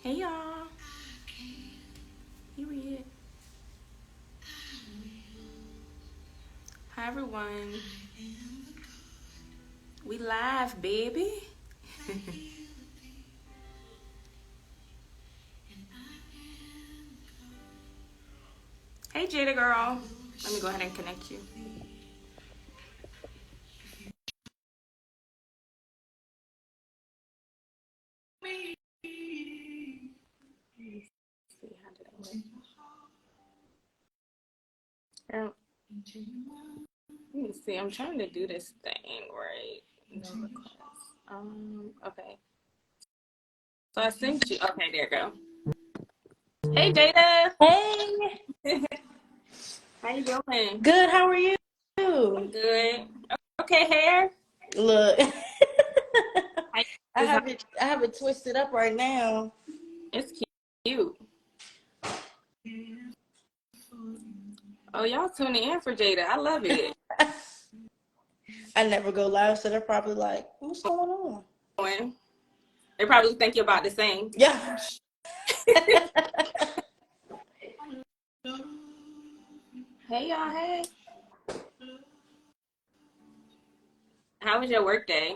Hey y'all. Period. Hi everyone. We live, baby. Hey Jada girl. Let me go ahead and connect you. See, how did I win? Let me see. I'm trying to do this thing right. No request. Okay. So I sent you. Okay, there you go. Hey Jada. Hey, How you doing? good. How are you? I'm good. Okay, hair. Look, How you I design? have it. I have it twisted up right now. It's cute. Oh, y'all tuning in for Jada. I love it. I never go live, so they're probably like, "What's going on?" They probably think you're about to sing. Yeah. Hey y'all, hey. How was your work day?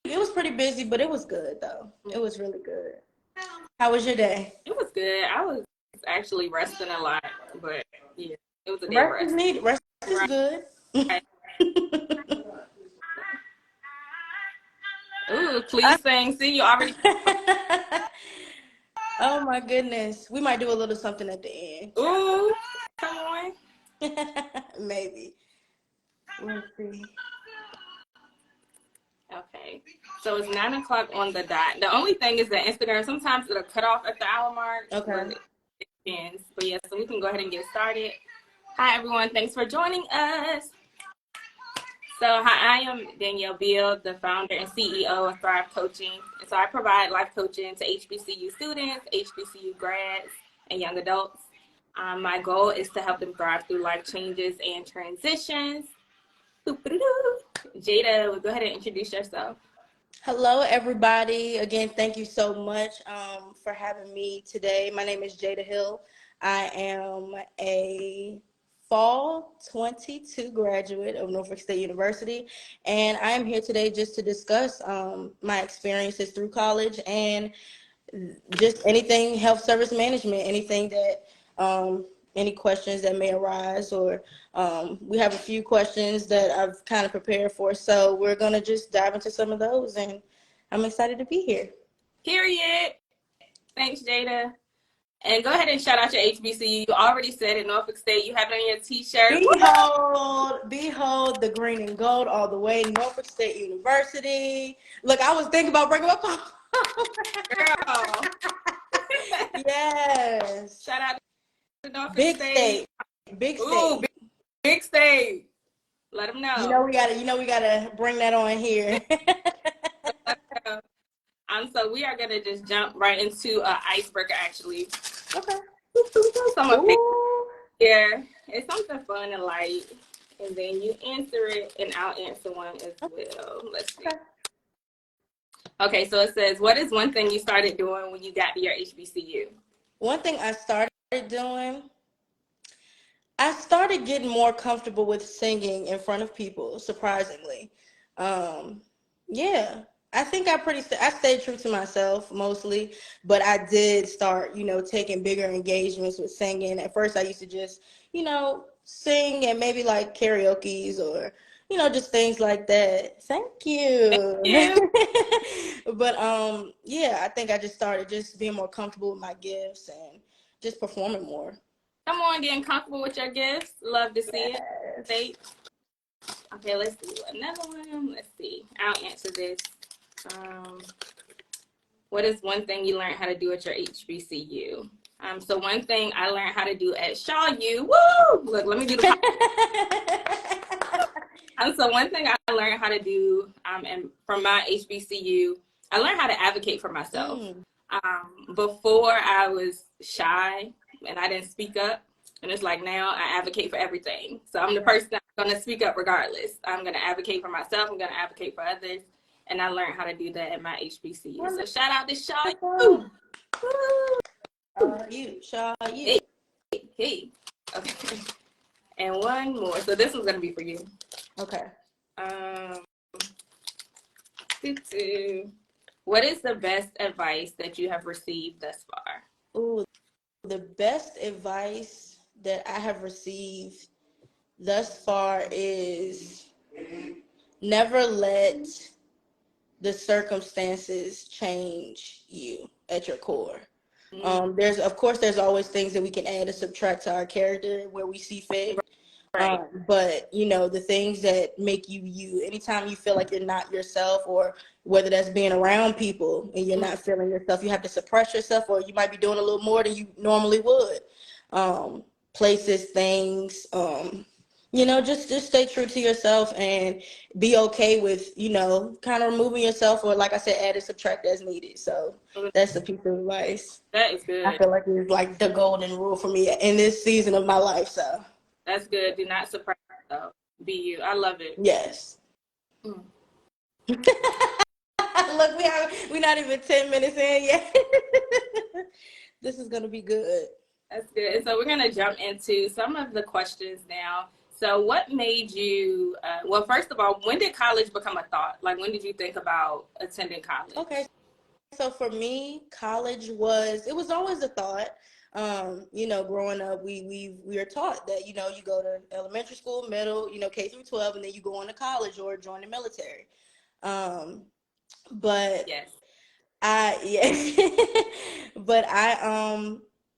It was pretty busy, but it was good though. It was really good. How was your day? It was good. I was actually resting a lot, but yeah, it was a day of Rest is rest. needed. Rest is good. Right. Ooh, please sing. See, you already. Oh my goodness, we might do a little something at the end. Ooh, come on. Maybe. We'll see. Okay, so it's 9 o'clock on the dot. The only thing is that Instagram sometimes it'll cut off at the hour mark, Okay. but it ends. But yeah, so we can go ahead and get started. Hi everyone, thanks for joining us. So hi, I am Danielle Beal, the founder and CEO of Thrive Coaching. And so I provide life coaching to HBCU students, HBCU grads, and young adults. My goal is to help them thrive through life changes and transitions. Jada, go ahead and introduce yourself. Hello, everybody. Again, thank you so much for having me today. My name is Jada Hill. I am a fall 22 graduate of Norfolk State University, and I am here today just to discuss my experiences through college and just anything health service management, anything that any questions that may arise, or we have a few questions that I've kind of prepared for, so we're gonna just dive into some of those, and I'm excited to be here. Period. Thanks, Jada. And go ahead and shout out your HBCU. You already said it, Norfolk State. You have it on your t-shirt. Behold the green and gold all the way, Norfolk State University. Look, I was thinking about bringing my phone. Girl. Yes. Shout out to Norfolk Big State. state. Big Ooh, state. big state. Let them know. We gotta bring that on here. Let them know. So we are gonna just jump right into icebreaker. Actually, Okay. some of Ooh. here. It's something fun and light, and then you answer it, and I'll answer one as well. Let's see. Okay. Okay, so it says, "What is one thing you started doing when you got to your HBCU?" One thing I started doing, I started getting more comfortable with singing in front of people, surprisingly. Um, yeah, I think I stayed true to myself mostly, but I did start, taking bigger engagements with singing. At first, I used to just, sing and maybe like karaoke's or, just things like that. Thank Thank you. you. But yeah, I think I just started just being more comfortable with my gifts and just performing more. Come on, getting comfortable with your gifts. Love to see it. Yes. State. Okay, let's do another one. Let's see. I'll answer this. Um, what is one thing you learned how to do at your HBCU? So one thing I learned how to do at Shaw U. Woo! Look, let me do the. So one thing I learned how to do, and from my HBCU, I learned how to advocate for myself. Before I was shy and I didn't speak up, and it's like now I advocate for everything. So I'm the person that's gonna speak up regardless. I'm gonna advocate for myself. I'm gonna advocate for others, and I learned how to do that at my HBCU. So shout out to Shaw U. Shaw, Hey, hey. Okay. And one more. So this one's gonna be for you. Okay. Um, what is the best advice that you have received thus far? Ooh, the best advice that I have received thus far is never let the circumstances change you at your core. There's, of course, there's always things that we can add or subtract to our character where we see fit. Right. But the things that make you you, anytime you feel like you're not yourself, or whether that's being around people and you're not feeling yourself, you have to suppress yourself, or you might be doing a little more than you normally would. Places, things, just stay true to yourself and be okay with, kind of removing yourself, or like I said, add and subtract as needed. So that's the piece of advice. That is I good. feel like it's like the golden rule for me in this season of my life. So That's good. Do not surprise yourself. Be you. I love it. yes. Mm. Look, we're not even 10 minutes in yet. This is gonna be good. That's good. So we're gonna jump into some of the questions now. So what made you? Well, first of all, when did college become a thought? Like, when did you think about attending college? Okay, so for me, college was always a thought. Growing up, we are taught that you go to elementary school, middle, K through 12, and then you go on to college or join the military. But Yes. but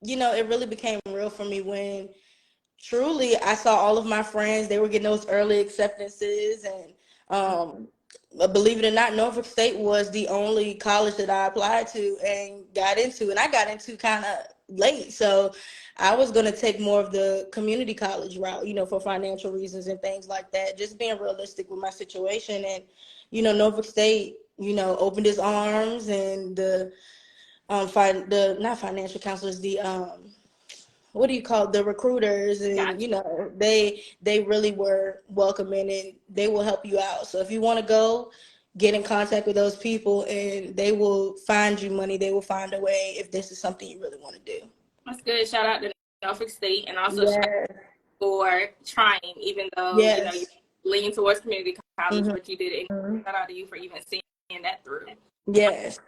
it really became real for me when truly I saw all of my friends, they were getting those early acceptances, and believe it or not, Norfolk State was the only college that I applied to and got into, and I got into kind of late. So I was going to take more of the community college route, for financial reasons and things like that, just being realistic with my situation. And Norfolk State, opened its arms, and the not financial counselors, the what do you call it? The recruiters, and Gotcha. they really were welcoming, and they will help you out. So if you want to go, get in contact with those people, and they will find you money. They will find a way if this is something you really want to do. That's good. Shout out to Norfolk State, and also shout out Yes. for trying, even though you Yes. lean towards community college, Mm-hmm. but you did it. Shout out to you for even seeing that through. Yes.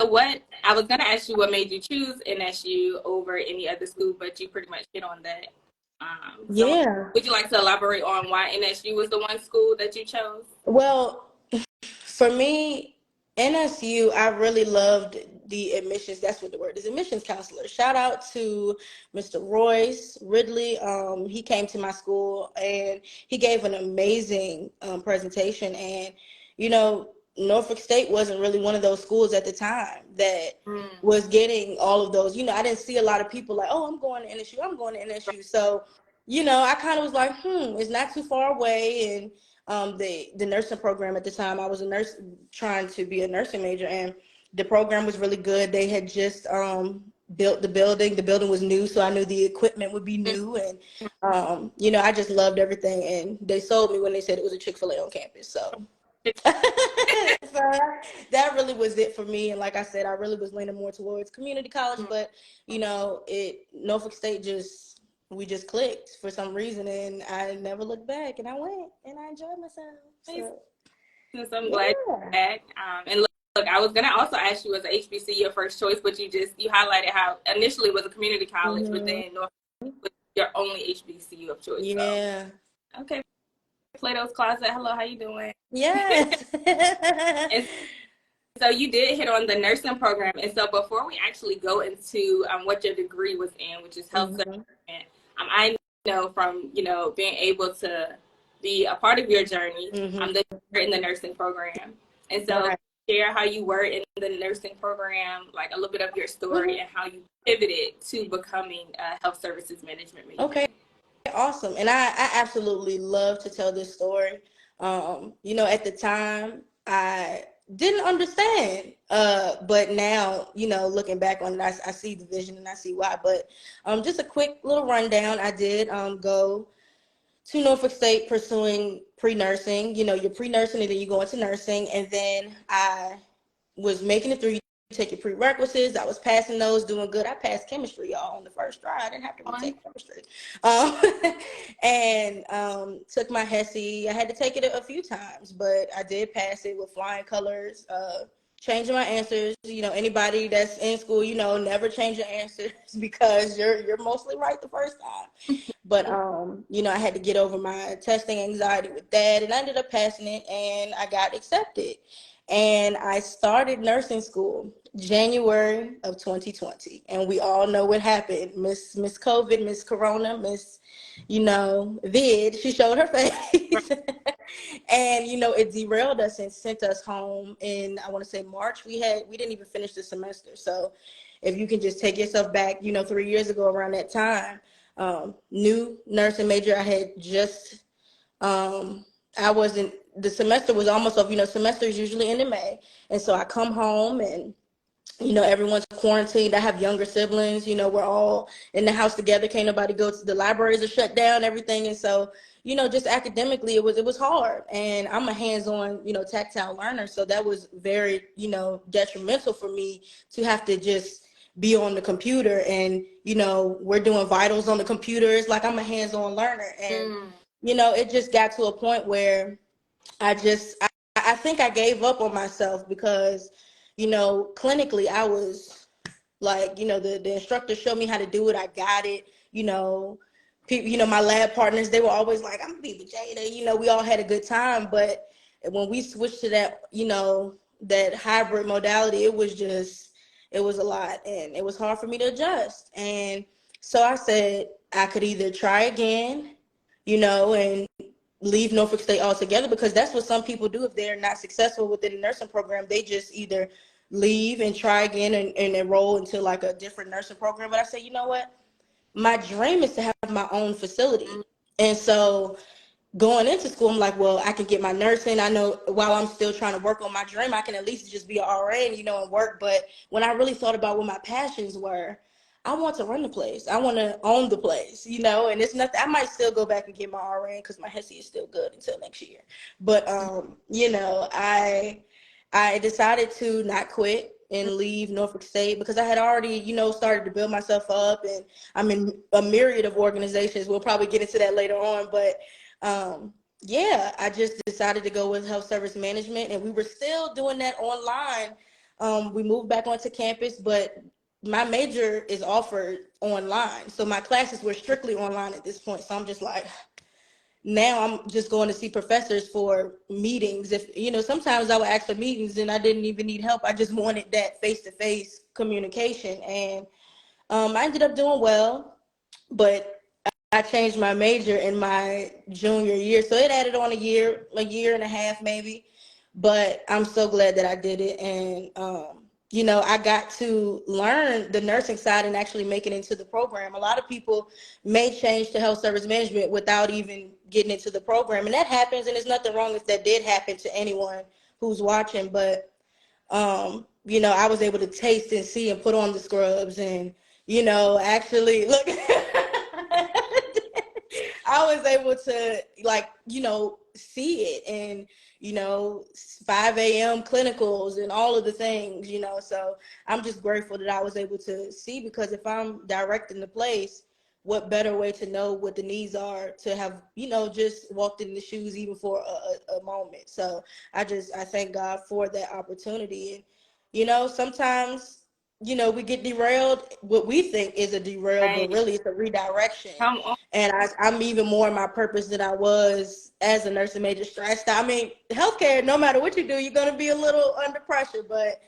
So what I was gonna ask you, what made you choose NSU over any other school, but you pretty much hit on that. So Yeah. would you like to elaborate on why NSU was the one school that you chose? Well, for me, NSU, I really loved the admissions. That's what the word is, admissions counselor. Shout out to Mr. Royce Ridley. He came to my school and he gave an amazing presentation. And, Norfolk State wasn't really one of those schools at the time that was getting all of those. I didn't see a lot of people like, oh, I'm going to NSU, I'm going to NSU. So, I kind of was like, it's not too far away. And the nursing program at the time, I was a nurse trying to be a nursing major, and the program was really good. They had just built the building. The building was new, so I knew the equipment would be new, and I just loved everything. And they sold me when they said it was a Chick-fil-A on campus. So so that really was it for me. And like I said, I really was leaning more towards community college, but Norfolk State we just clicked for some reason, and I never looked back, and I went and I enjoyed myself. So I'm glad you're back. And look, I was gonna also ask you, was HBC your first choice, but you highlighted how initially it was a community college, but then North was your only HBCU of choice. Yeah. So okay, Plato's Closet. Hello, how you doing? Yes. And so you did hit on the nursing program, and so before we actually go into what your degree was in, which is health service, I know from being able to be a part of your journey, that you're in the nursing program, and so share how you were in the nursing program, like a little bit of your story and how you pivoted to becoming a health services management major. Okay, awesome. And I absolutely love to tell this story. At the time, I didn't understand. But now, looking back on it, I see the vision and I see why. But just a quick little rundown. I did go to Norfolk State pursuing pre-nursing. You're pre-nursing and then you go into nursing. And then I was making it through. You take your prerequisites. I was passing those, doing good. I passed chemistry, y'all, on the first try. I didn't have to retake chemistry. And took my HESI. I had to take it a few times, but I did pass it with flying colors. Changing my answers. You know, anybody that's in school, you know, never change your answers because you're mostly right the first time. But you know, I had to get over my testing anxiety with that, and I ended up passing it, and I got accepted. And I started nursing school January of 2020, and we all know what happened. Miss COVID, Miss Corona, Miss, you know, Vid. She showed her face, and you know, it derailed us and sent us home in, I want to say, March. We didn't even finish the semester. So, if you can just take yourself back, you know, 3 years ago around that time, new nursing major. I had just I wasn't, the semester was almost over. You know, semesters usually end in May. And so I come home and, you know, everyone's quarantined. I have younger siblings, you know, we're all in the house together. Can't nobody go to the libraries are shut down, everything. And so, you know, just academically, it was hard. And I'm a hands-on, you know, tactile learner. So that was very, you know, detrimental for me to have to just be on the computer. And, you know, we're doing vitals on the computers. Like, I'm a hands-on learner. And, you know, it just got to a point where I think I gave up on myself because, you know, clinically I was like, you know, the instructor showed me how to do it. I got it. You know, people, you know, my lab partners, they were always like, I'm gonna be with Jada. You know, we all had a good time. But when we switched to that, you know, that hybrid modality, it was a lot, and it was hard for me to adjust. And so I said I could either try again, you know, and leave Norfolk State altogether, because that's what some people do if they're not successful within the nursing program. They just either leave and try again and enroll into like a different nursing program. But I said, you know what? My dream is to have my own facility. And so going into school, I'm like, well, I can get my nursing. I know while I'm still trying to work on my dream, I can at least just be an RN, you know, and work. But when I really thought about what my passions were, I want to run the place. I want to own the place, you know, and it's nothing. I might still go back and get my RN because my HESI is still good until next year. But, you know, I decided to not quit and leave Norfolk State because I had already, you know, started to build myself up, and I'm in a myriad of organizations. We'll probably get into that later on, but yeah, I just decided to go with health service management, and we were still doing that online. We moved back onto campus, but my major is offered online. So my classes were strictly online at this point. So I'm just like, now I'm just going to see professors for meetings. If, you know, sometimes I would ask for meetings and I didn't even need help. I just wanted that face-to-face communication. And I ended up doing well, but I changed my major in my junior year. So it added on a year and a half maybe. But I'm so glad that I did it. And, you know, I got to learn the nursing side and actually make it into the program. A lot of people may change to health service management without even getting into the program. And that happens, and there's nothing wrong if that did happen to anyone who's watching. But, you know, I was able to taste and see and put on the scrubs and, you know, actually look. I was able to, like, you know, see it, and, you know, 5 a.m. clinicals and all of the things, you know. So I'm just grateful that I was able to see, because if I'm directing the place, what better way to know what the needs are to have, you know, just walked in the shoes even for a moment. So I thank God for that opportunity. And, you know, sometimes, you know, we get derailed. What we think is a derail, but really it's a redirection. Come on. And I'm even more in my purpose than I was as a nursing major, stressed. I mean, healthcare, no matter what you do, you're going to be a little under pressure. But,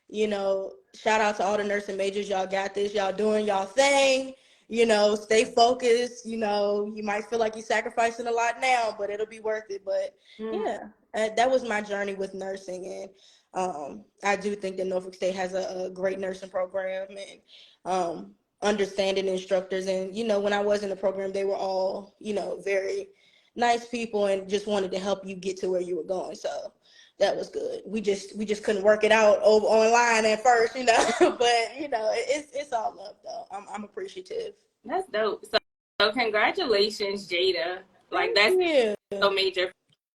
you know, shout out to all the nursing majors. Y'all got this. Y'all doing y'all thing. You know, stay focused. You know, you might feel like you're sacrificing a lot now, but it'll be worth it. But yeah, that was my journey with nursing. And I do think that Norfolk State has a great nursing program, and understanding instructors. And, you know, when I was in the program, they were all, you know, very nice people and just wanted to help you get to where you were going. So that was good. We just couldn't work it out over online at first, you know. But, you know, it's all love though. I'm appreciative. That's dope. So congratulations, Jada. Like, that's so major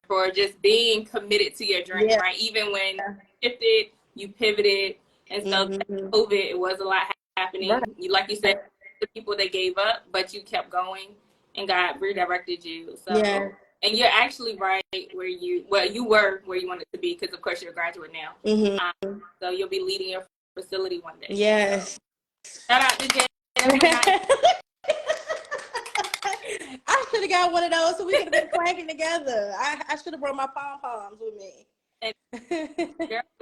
for just being committed to your dream, right? Even when you shifted, you pivoted, And so Mm-hmm. COVID, it was a lot Right. happening. Like you said, the people that gave up, but you kept going, and God redirected you. So, Yeah. and you're actually right where you were where you wanted to be, because of course you're a graduate now. Mm-hmm. So you'll be leading your facility one day. Yes. So, shout out to Jada for not. I should have got one of those so we could have been clanking together. I should have brought my pom poms with me. And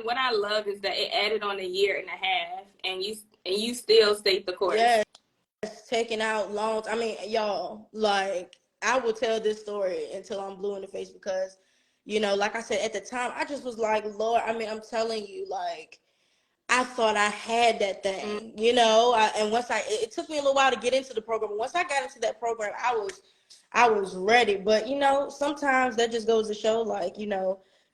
what I love is that it added on a year and a half, and you still stayed the course. Yes, taking out loans. I mean, y'all, like, I will tell this story until I'm blue in the face because, like I said, at the time, I just was like, Lord, I mean, I'm telling you, like, I thought I had that thing, and once it took me a little while to get into the program. Once I got into that program, I was ready. But, sometimes that just goes to show, like,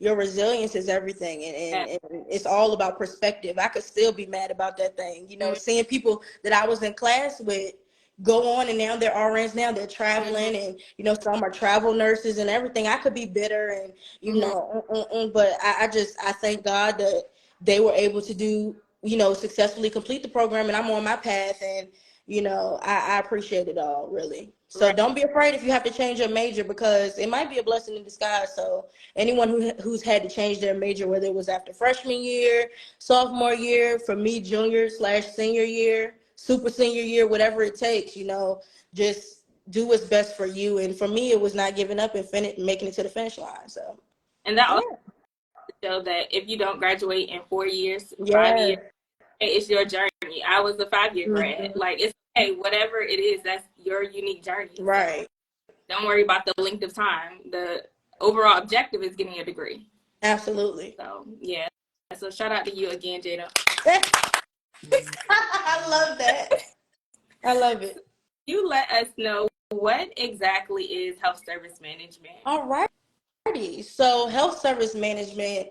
your resilience is everything. And it's all about perspective. I could still be mad about that thing, seeing people that I was in class with go on and now they're RNs, now they're traveling, and, some are travel nurses and everything. I could be bitter and, but I thank God that they were able to do, successfully complete the program, and I'm on my path, and, I appreciate it all, really. So Right. don't be afraid if you have to change your major, because it might be a blessing in disguise. So anyone who's had to change their major, whether it was after freshman year, sophomore year, for me, junior/senior year, super senior year, whatever it takes, just do what's best for you. And for me, it was not giving up and making it to the finish line. So, And that also shows that if you don't graduate in 4 years, 5 yeah. years, it's your journey. I was a 5-year grad. Mm-hmm. Like, it's okay, whatever it is, that's your unique journey. Right. So don't worry about the length of time. The overall objective is getting a degree. Absolutely. So yeah. So shout out to you again, Jada. I love that. I love it. You let us know, what exactly is health service management? All righty. So health service management,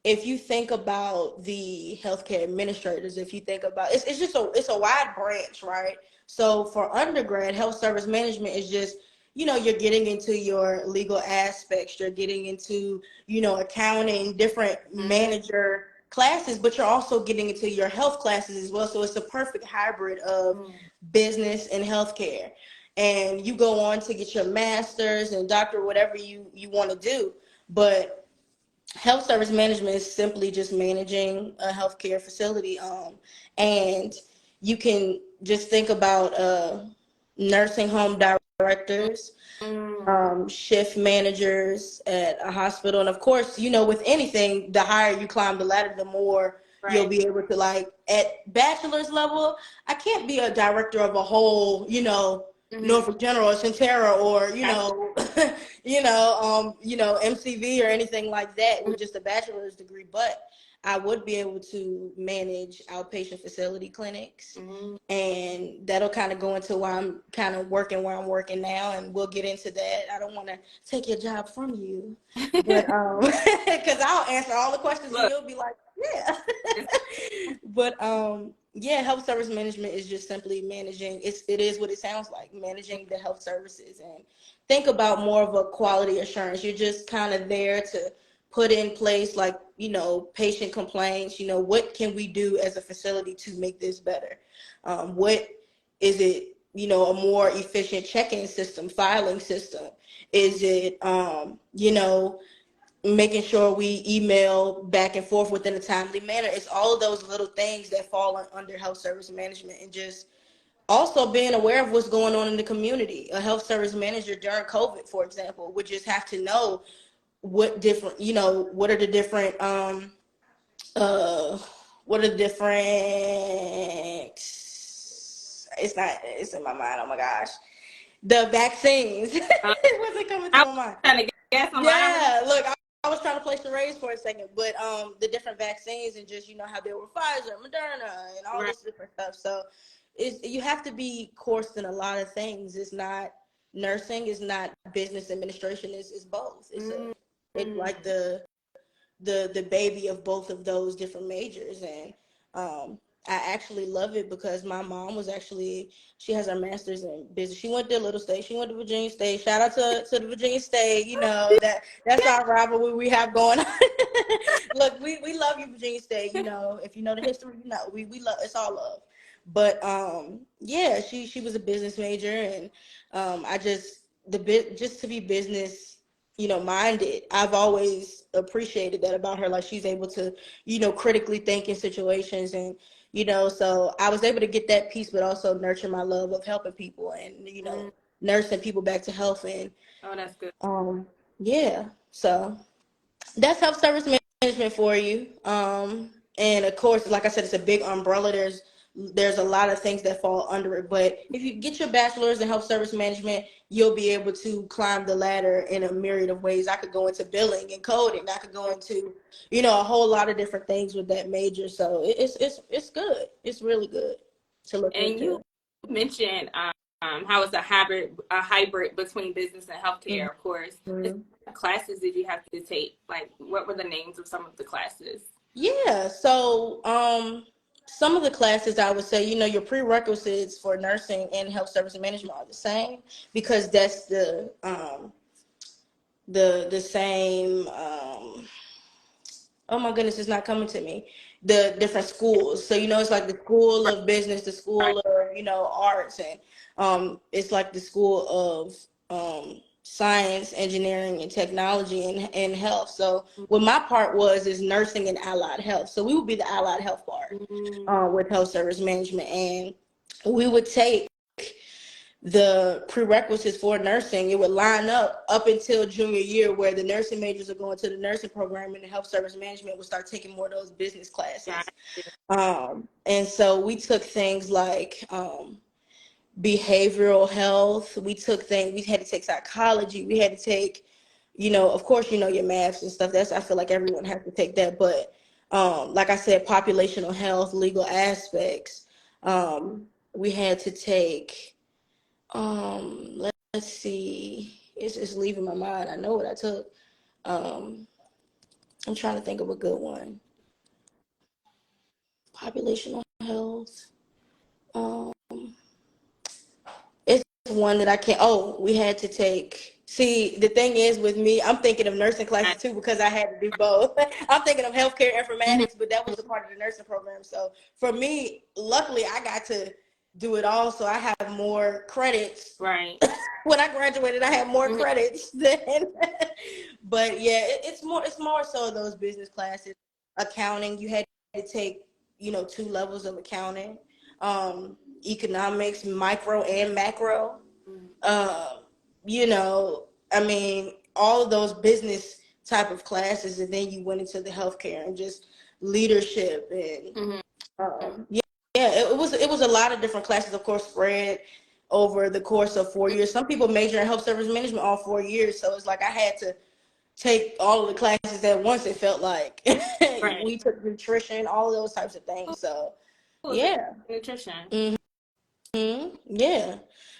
if you think about the healthcare administrators, if you think about it's just it's a wide branch, right? So for undergrad, health service management is just, you're getting into your legal aspects, you're getting into, accounting, different manager classes, but you're also getting into your health classes as well. So it's a perfect hybrid of business and healthcare. And you go on to get your master's and doctor, whatever you want to do. But health service management is simply just managing a healthcare facility. And you can just think about nursing home directors, shift managers at a hospital. And of course, with anything, the higher you climb the ladder, the more you'll be able to, like, at bachelor's level, I can't be a director of a whole, Norfolk General or Centera or, MCV or anything like that with just a bachelor's degree. But I would be able to manage outpatient facility clinics. And that'll kind of go into why I'm kind of working where I'm working now, and we'll get into that. I don't want to take your job from you, but because I'll answer all the questions and you'll be like, yeah. But yeah, health service management is just simply managing. It is what it sounds like, managing the health services. And think about more of a quality assurance. You're just kind of there to put in place, like, patient complaints. What can we do as a facility to make this better? What is it, a more efficient check-in system, filing system? Is it, making sure we email back and forth within a timely manner? It's all of those little things that fall under health service management. And just also being aware of what's going on in the community. A health service manager during COVID, for example, would just have to know what different, what are the different, what are the different, it's in my mind, oh my gosh, the vaccines. It wasn't coming to I my was mind. trying to guess on Yeah, look, I was trying to place the raise for a second, but the different vaccines, and just, how there were Pfizer, Moderna, and all this different stuff. So you have to be coursed in a lot of things. It's not nursing, it's not business administration, it's both. It's like the baby of both of those different majors. And I actually love it because my mom was actually, she has her master's in business. She went to Little State. She went to Virginia State. Shout out to the Virginia State. You know, that's our rivalry we have going on. Look, we love you, Virginia State. You know, if you know the history, you know, we love, it's all love. But yeah, she was a business major, and I just, the bit, just to be business, you know, minded. I've always appreciated that about her. Like, she's able to, you know, critically think in situations, and you know, so I was able to get that piece, but also nurture my love of helping people, and you know, nursing people back to health. And Oh, that's good. yeah, so that's health service management for you. And of course, like I said, it's a big umbrella. There's a lot of things that fall under it, but if you get your bachelor's in health service management, you'll be able to climb the ladder in a myriad of ways. I could go into billing and coding. I could go into, you know, a whole lot of different things with that major. So it's good. It's really good to look And you into. mentioned how it's a hybrid between business and healthcare. Of course, Mm-hmm. what classes did you have to take? Like, what were the names of some of the classes? Yeah, so some of the classes, I would say, you know, your prerequisites for nursing and health service management are the same, because that's the same oh my goodness, it's not coming to me. The different schools. So, you know, it's like the school of business, the school of, you know, arts, and it's like the school of science, engineering, and technology, and health. So what my part was is nursing and allied health. So we would be the allied health part with health service management, and we would take the prerequisites for nursing. It would line up until junior year, where the nursing majors are going to the nursing program, and the health service management would start taking more of those business classes. And so we took things like behavioral health. We had to take psychology. We had to take, you know, of course, you know, your maths and stuff. That's, I feel like everyone has to take that. But like I said, populational health, legal aspects. We had to take let's see. It's leaving my mind. I know what I took. Um, I'm trying to think of a good one. Populational health. Um, it's one that I can't. Oh, we had to take. See, the thing is with me, I'm thinking of nursing classes too, because I had to do both. I'm thinking of healthcare informatics, but that was a part of the nursing program. So for me, luckily, I got to do it all. So I have more credits. Right. When I graduated, I had more credits than. But yeah, it's more so those business classes. Accounting, you had to take, you know, 2 levels of accounting. Economics, micro and macro. Um, you know, I mean, all of those business type of classes, and then you went into the healthcare and just leadership, and yeah, it was a lot of different classes, of course, spread over the course of 4 years. Some people major in health service management all 4 years, so it's like I had to take all of the classes at once. It felt like Right. we took nutrition, all of those types of things. So yeah. Nutrition. Yeah.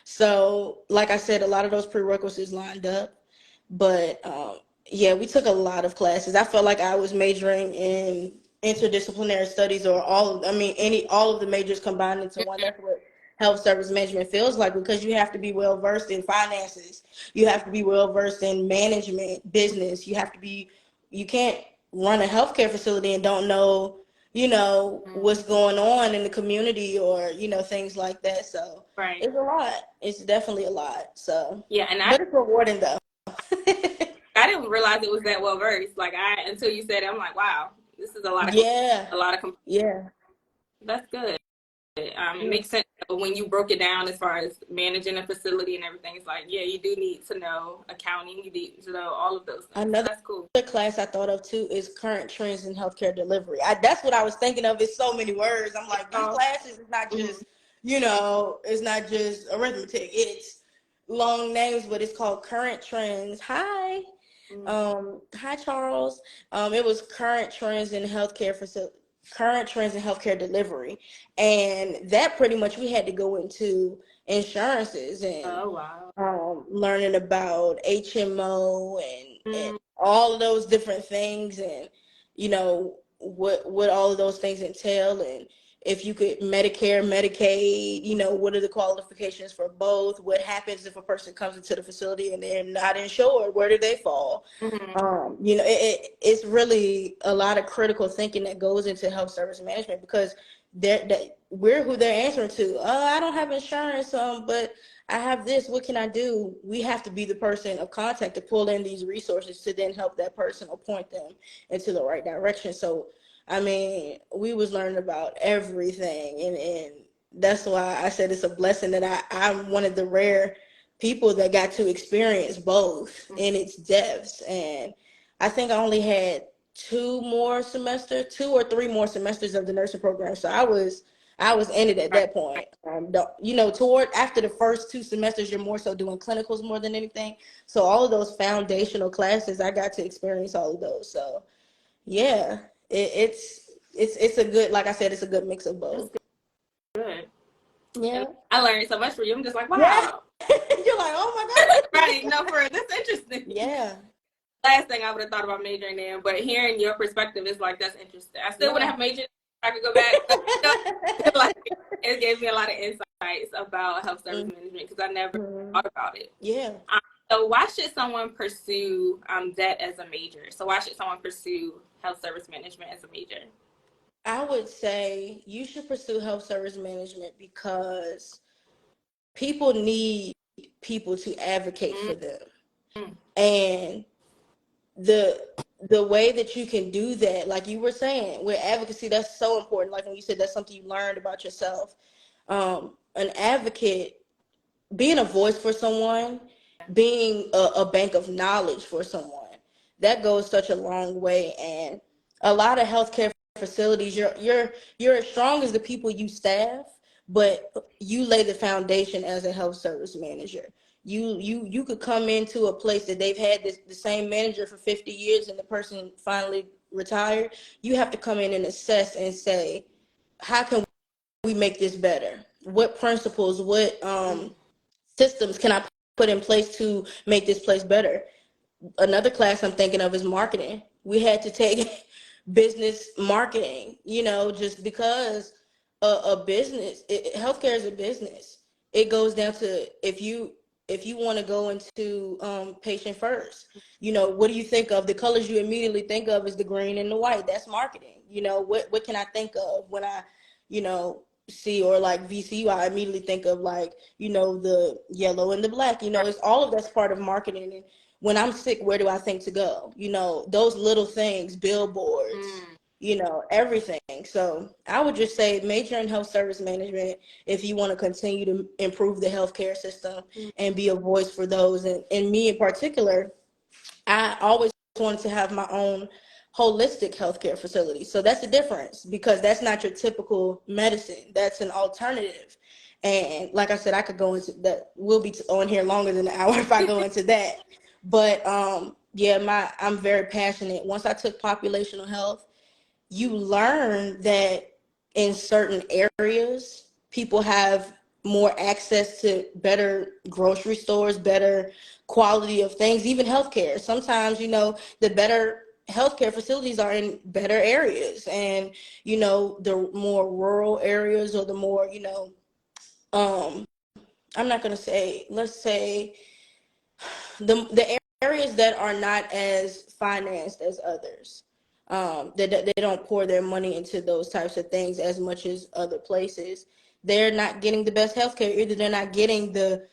So, like I said, a lot of those prerequisites lined up, but yeah, we took a lot of classes. I felt like I was majoring in interdisciplinary studies, or all of the majors combined into one. That's what health service management feels like, because you have to be well versed in finances, you have to be well versed in management, business. You can't run a healthcare facility and don't know, you know, what's going on in the community, or, you know, things like that. So Right. it's a lot. It's definitely a lot. So Yeah, and but it's rewarding though. I didn't realize it was that well versed. Like, until you said it, I'm like, wow, this is a lot of Yeah. a lot of. Yeah. That's good. It makes sense when you broke it down as far as managing a facility and everything. It's like, yeah, you do need to know accounting. You need to know all of those things. Another That's cool. class I thought of too is current trends in healthcare delivery. That's what I was thinking of. It's so many words. I'm like, these classes is not just, you know, it's not just arithmetic. It's long names, but it's called current trends. Hi. Hi Charles. It was current trends in healthcare delivery. And that pretty much, we had to go into insurances, and Oh, wow. learning about HMO, and all of those different things, and you know what all of those things entail. And if you could Medicare, Medicaid, you know, what are the qualifications for both? What happens if a person comes into the facility and they're not insured? Where do they fall? You know, it's really a lot of critical thinking that goes into health service management, because we're who they're answering to. I don't have insurance, but I have this. What can I do? We have to be the person of contact to pull in these resources to then help that person or point them into the right direction. So, I mean, we was learning about everything, and that's why I said it's a blessing that I'm one of the rare people that got to experience both in its depths. And I think I only had 2 or 3 more semesters of the nursing program. So I was in it at that point. You know, toward after the first 2 semesters, you're more so doing clinicals more than anything. So all of those foundational classes, I got to experience all of those. So yeah, it's a good, like I said, it's a good mix of both. Good. Yeah. And I learned so much from you. I'm just like, wow. Yeah. You're like, oh my God. Right. No, for real. That's interesting. Yeah. Last thing I would have thought about majoring in, but hearing your perspective is like, that's interesting. I still wouldn't have majored if I could go back. But, like, it gave me a lot of insights about health service management, because I never thought about it. Yeah. So why should someone pursue that as a major? So why should someone pursue health service management as a major? I would say you should pursue health service management because people need people to advocate for them. And the way that you can do that, like you were saying, with advocacy, that's so important. Like when you said that's something you learned about yourself. An advocate, being a voice for someone, being a bank of knowledge for someone, that goes such a long way. And a lot of healthcare facilities, you're as strong as the people you staff, but you lay the foundation as a health service manager. You could come into a place that they've had the same manager for 50 years and the person finally retired. You have to come in and assess and say, how can we make this better? What principles, what systems can I put in place to make this place better? Another class I'm thinking of is marketing. We had to take business marketing, you know, just because a business, healthcare is a business. It goes down to if you want to go into patient first, you know, what do you think of? The colors you immediately think of is the green and the white. That's marketing. You know, what can I think of when I, you know, see, or like VCU, I immediately think of like, you know, the yellow and the black. You know, it's all of that's part of marketing. And when I'm sick, where do I think to go? You know, those little things, billboards, you know, everything. So I would just say major in health service management if you want to continue to improve the healthcare system and be a voice for those. And me in particular, I always wanted to have my own holistic healthcare facility. So that's the difference, because that's not your typical medicine. That's an alternative. And like I said, I could go into that. We'll be on here longer than an hour if I go into that. But yeah, I'm very passionate. Once I took populational health, you learn that in certain areas, people have more access to better grocery stores, better quality of things, even healthcare. Sometimes, you know, the better healthcare facilities are in better areas, and, you know, the more rural areas, or the more, you know, I'm not going to say, let's say the areas that are not as financed as others, that they don't pour their money into those types of things as much as other places. They're not getting the best healthcare. Either they're not getting the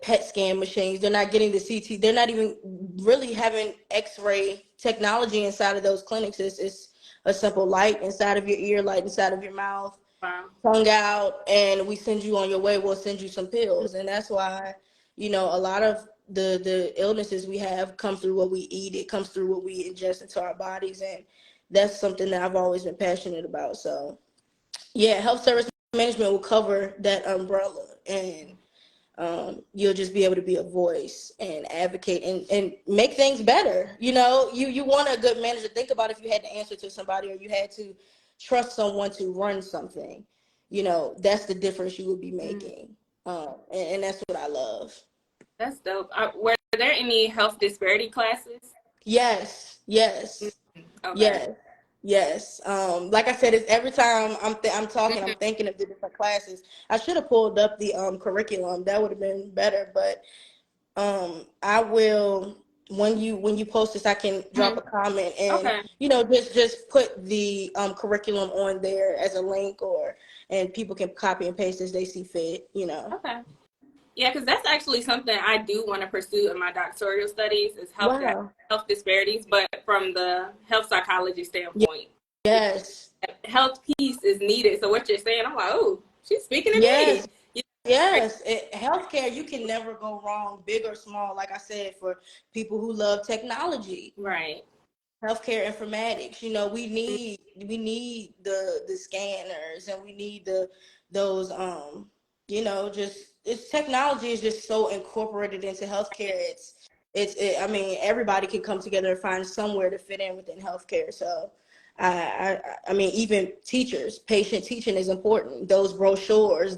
PET scan machines, they're not getting the CT, they're not even really having X-ray technology inside of those clinics. It's a simple light inside of your ear, light inside of your mouth, tongue out, and we send you on your way. We'll send you some pills. And that's why, you know, a lot of the illnesses we have come through what we eat. It comes through what we ingest into our bodies, and that's something that I've always been passionate about. So yeah, health service management will cover that umbrella, and you'll just be able to be a voice and advocate and make things better. You know, you want a good manager. Think about if you had to answer to somebody, or you had to trust someone to run something. You know, that's the difference you would be making. And that's what I love. That's dope. Were there any health disparity classes? Yes. Okay. Yes. Yes. Like I said, it's every time I'm talking, I'm Mhm. thinking of the different classes. I should have pulled up the curriculum. That would have been better. But I will, when you post this, I can drop Mhm. a comment and Okay. just put the curriculum on there as a link, or and people can copy and paste as they see fit. Okay. Yeah, because that's actually something I do want to pursue in my doctoral studies is Wow. health disparities, but from the health psychology standpoint. Yes. Health piece is needed. So what you're saying, I'm like, oh, she's speaking to Yes. me. Yeah, Yes, healthcare, you can never go wrong, big or small. Like I said, for people who love technology, right. healthcare informatics, we need the scanners, and we need those just it's technology is just so incorporated into healthcare. I mean, everybody can come together and find somewhere to fit in within healthcare. So I mean, even teachers, patient teaching is important. Those brochures,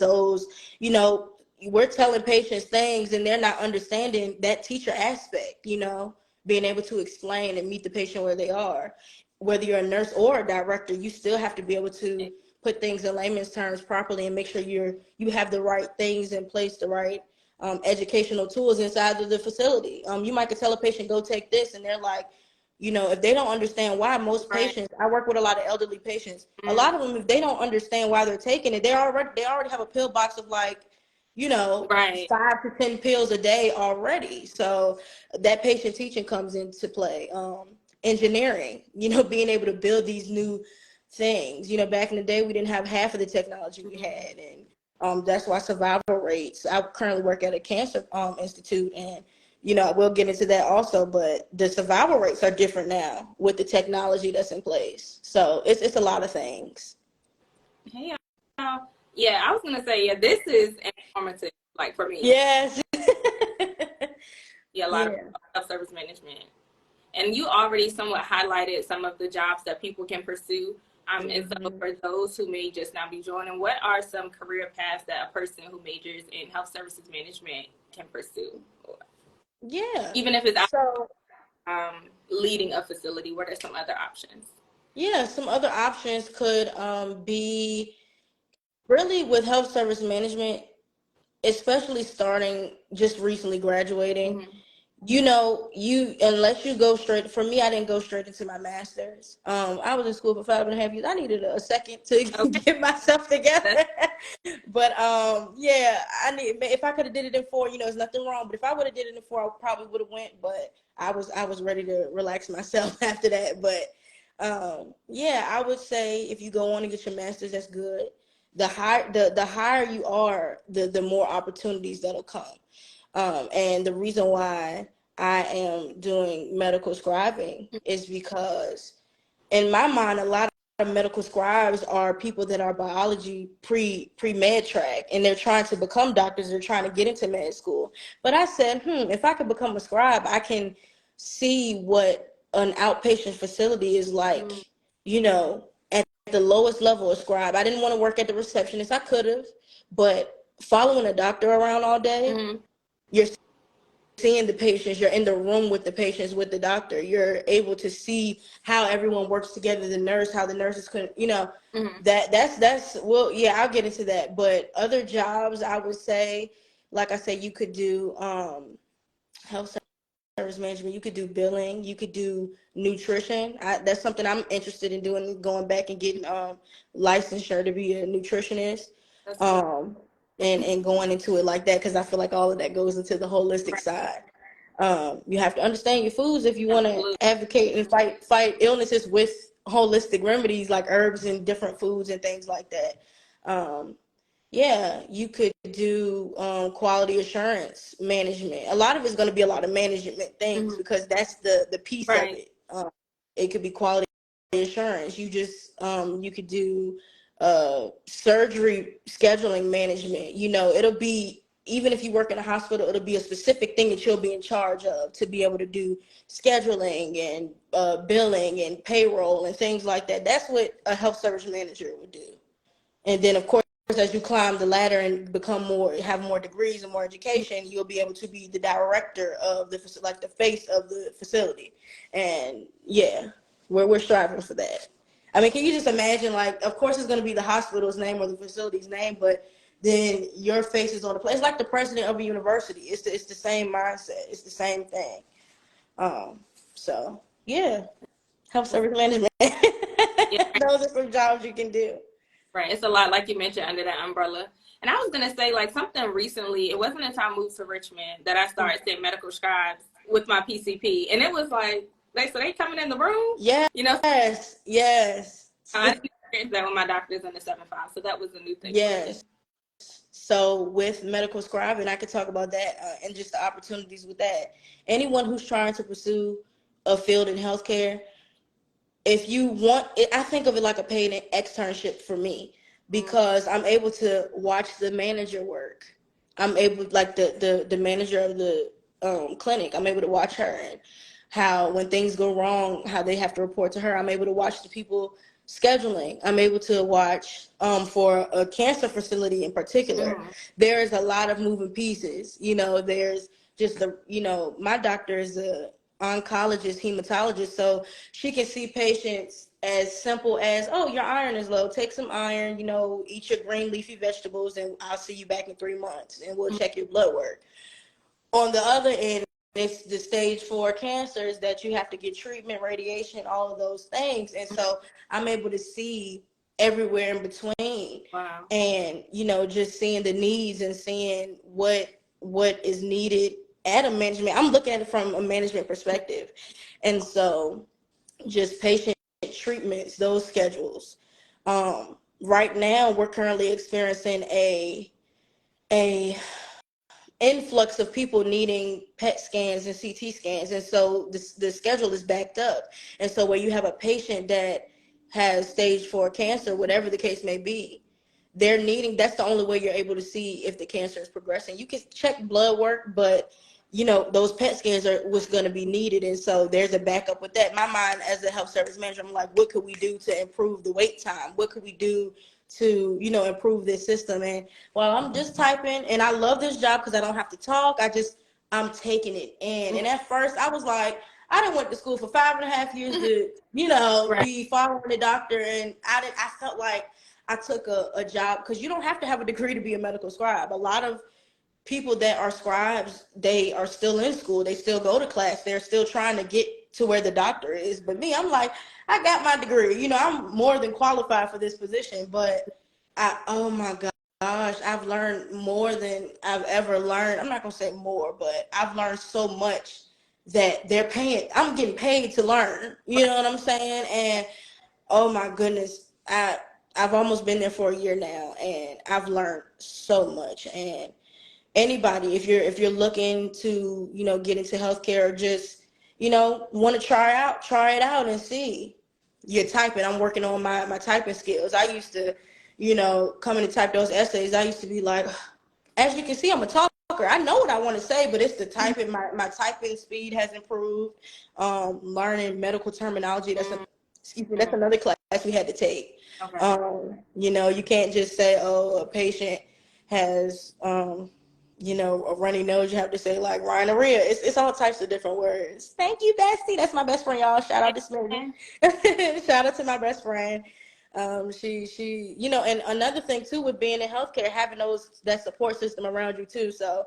you know, we're telling patients things and they're not understanding that teacher aspect, being able to explain and meet the patient where they are. Whether you're a nurse or a director, you still have to be able to put things in layman's terms properly and make sure you have the right things in place, the right educational tools inside of the facility. You might could tell a patient, go take this, and they're like, if they don't understand why, most Right. patients, I work with a lot of elderly patients, a Mm. lot of them, if they don't understand why they're taking it, they already have a pill box of like, Right. 5 to 10 pills a day already. So that patient teaching comes into play. Engineering, being able to build these new things. Back in the day, we didn't have half of the technology we Mhm. had, and that's why survival rates. I currently work at a cancer institute, and we'll get into that also. But the survival rates are different now with the technology that's in place. So it's a lot of things. Hey, yeah, I was gonna say, yeah, this is informative, like for me. Yes. Yeah, a lot of Yeah. health service management. And you already somewhat highlighted some of the jobs that people can pursue. And so Mhm. for those who may just now be joining, what are some career paths that a person who majors in health services management can pursue? Yeah. Even if it's So leading a facility, what are some other options? yeah, some other options could be really with health service management, especially starting just recently graduating. Mm-hmm. You unless you go straight, for me, I didn't go straight into my master's. I was in school for 5.5 years. I needed a second to Okay. get myself That's, together. But yeah, if I could have did it in 4, there's nothing wrong. But if I would have did it in 4, I probably would have went. But I was ready to relax myself after that. But yeah, I would say if you go on and get your master's, that's good. The higher you are, the more opportunities that'll come. And the reason why I am doing medical scribing is because, in my mind, a lot of medical scribes are people that are biology pre-med track, and they're trying to become doctors. They're trying to get into med school. But I said, if I could become a scribe, I can see what an outpatient facility is like, mm, at the lowest level of scribe. I didn't want to work at the receptionist. I could have, but following a doctor around all day, mm, you're seeing the patients, you're in the room with the patients, with the doctor, you're able to see how everyone works together, the nurse, how the nurses could, mm, that's well, yeah, I'll get into that. But other jobs, I would say, like I said, you could do health service management, you could do billing, you could do nutrition. That's something I'm interested in doing, going back and getting licensure to be a nutritionist. that's good. um and going into it like that, because I feel like all of that goes into the holistic Right. side. You have to understand your foods if you want to Absolutely. advocate and fight illnesses with holistic remedies like herbs and different foods and things like that. um yeah, you could do quality assurance management. A lot of it's going to be a lot of management things, Mm-hmm. because that's the piece of Right. it. It could be quality assurance. You could do surgery scheduling management. It'll be, even if you work in a hospital, it'll be a specific thing that you'll be in charge of, to be able to do scheduling and billing and payroll and things like that. That's what a health service manager would do. And then, of course, as you climb the ladder and have more degrees and more education, you'll be able to be the director of like the face of the facility. And yeah, we're striving for that. I mean, can you just imagine, like, of course it's going to be the hospital's name or the facility's name, but then your face is on the plate. It's like the president of a university. It's the same mindset. It's the same thing. So yeah, health service management. Yeah, Those are some jobs you can do. right. It's a lot, like you mentioned, under that umbrella. And I was gonna say, like, something recently. It wasn't until I moved to Richmond that I started seeing medical scribes with my PCP, and it was like they coming in the room. Yes, You know, yes, I didn't experience that with my doctors in the 7-5, so that was a new thing for me. yes. So with medical scribing, I could talk about that and just the opportunities with that. Anyone who's trying to pursue a field in healthcare, if you want it, I think of it like a paid externship for me, because I'm able to watch the manager work. I'm able, like the manager of the clinic, I'm able to watch her, and how when things go wrong, how they have to report to her. I'm able to watch the people scheduling. I'm able to watch for a cancer facility in particular. There is a lot of moving pieces. There's just my doctor is a oncologist, hematologist, so she can see patients as simple as, oh, your iron is low, take some iron, eat your green leafy vegetables, and I'll see you back in 3 months and we'll check your blood work. On the other end, it's the stage 4 cancers that you have to get treatment, radiation, all of those things. And so I'm able to see everywhere in between. Wow. And just seeing the needs and seeing what is needed at a management. I'm looking at it from a management perspective. And so just patient treatments, those schedules. Right now we're currently experiencing a influx of people needing PET scans and CT scans, and so the schedule is backed up. And so where you have a patient that has stage 4 cancer, whatever the case may be, that's the only way you're able to see if the cancer is progressing. You can check blood work, but those PET scans are what's going to be needed. And so there's a backup with that. My mind as a health service manager, I'm like, what could we do to improve the wait time? What could we do to improve this system? And while I'm just typing, and I love this job because I don't have to talk, I'm taking it in. And at first I was like, I done went to school for 5.5 years to be following the doctor, and I felt like I took a job, because you don't have to have a degree to be a medical scribe. A lot of people that are scribes, they are still in school, they still go to class, they're still trying to get to where the doctor is. But me, I'm like, I got my degree, I'm more than qualified for this position. But oh my gosh, I've learned more than I've ever learned. I'm not gonna say more, but I've learned so much that I'm getting paid to learn, you know what I'm saying? And oh my goodness, I've almost been there for a year now, and I've learned so much. And anybody, if you're looking to get into healthcare, or just want to try it out and see. You're typing. I'm working on my typing skills. I used to come in to type those essays. I used to be like, as you can see, I'm a talker. I know what I want to say, but it's the typing. My typing speed has improved. Learning medical terminology, that's another class we had to take. Okay. You can't just say, oh, a patient has a runny nose. You have to say, like, rhinorrhea. It's all types of different words. Thank you, Bestie. That's my best friend, y'all. Shout out to Smith. Shout out to my best friend. She and another thing too with being in healthcare, having that support system around you too. So,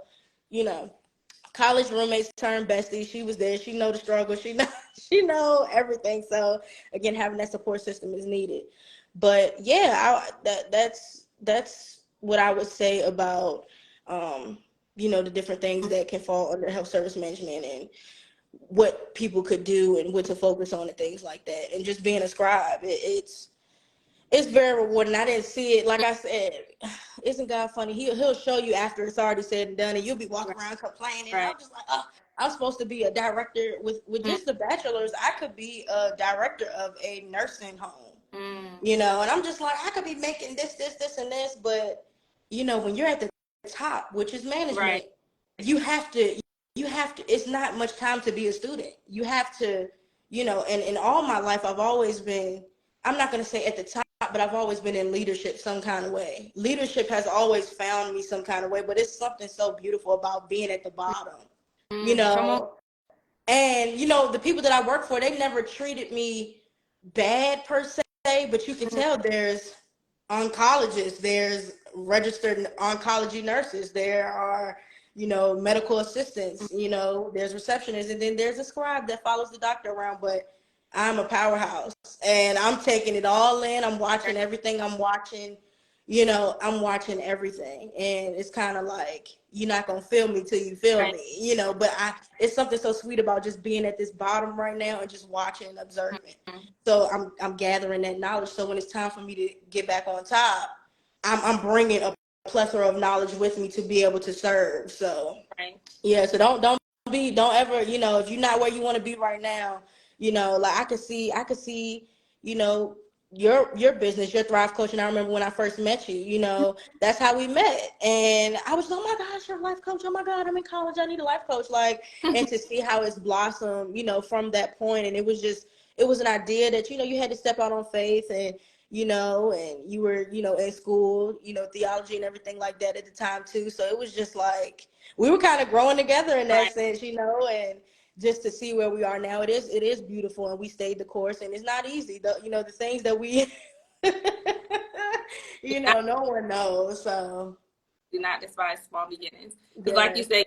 college roommates turned bestie. She was there. She know the struggle. She know everything. So again, having that support system is needed. But yeah, that's what I would say about the different things that can fall under health service management, and what people could do and what to focus on and things like that. And just being a scribe, it's very rewarding. I didn't see it. Like I said, isn't God funny? He'll show you after it's already said and done, and you'll be walking around complaining. I'm just like, oh, I'm supposed to be a director with just the bachelor's. I could be a director of a nursing home, and I'm just like, I could be making this, and this. But when you're at the top, which is management, you have to. It's not much time to be a student. You have to, and in all my life, I've always been, I'm not going to say at the top, but I've always been in leadership some kind of way. Leadership has always found me some kind of way, but it's something so beautiful about being at the bottom, and the people that I work for, they never treated me bad per se. but you can tell there's oncologists, there's registered oncology nurses, there are, medical assistants, there's receptionists, and then there's a scribe that follows the doctor around. But I'm a powerhouse and I'm taking it all in. I'm watching everything. I'm watching everything. And it's kind of like, you're not going to feel me till you feel Right. me, but it's something so sweet about just being at this bottom right now and just watching and observing. So I'm gathering that knowledge. So when it's time for me to get back on top, I'm bringing a plethora of knowledge with me to be able to serve. So Right. yeah, so don't ever, if you're not where you want to be right now, like I could see, you know, your business, your Thrive Coach. And I remember when I first met you, that's how we met. And I was, oh my gosh, you're a life coach. Oh my God, I'm in college. I need a life coach. Like, and to see how it's blossomed, from that point. And it was an idea that, you had to step out on faith, and and you were, in school, theology and everything like that at the time too. So it was just like, we were kind of growing together in that Right. sense, and just to see where we are now, it is beautiful, and we stayed the course, and it's not easy. The things that we, no one knows. So Do not despise small beginnings. Because like you yes,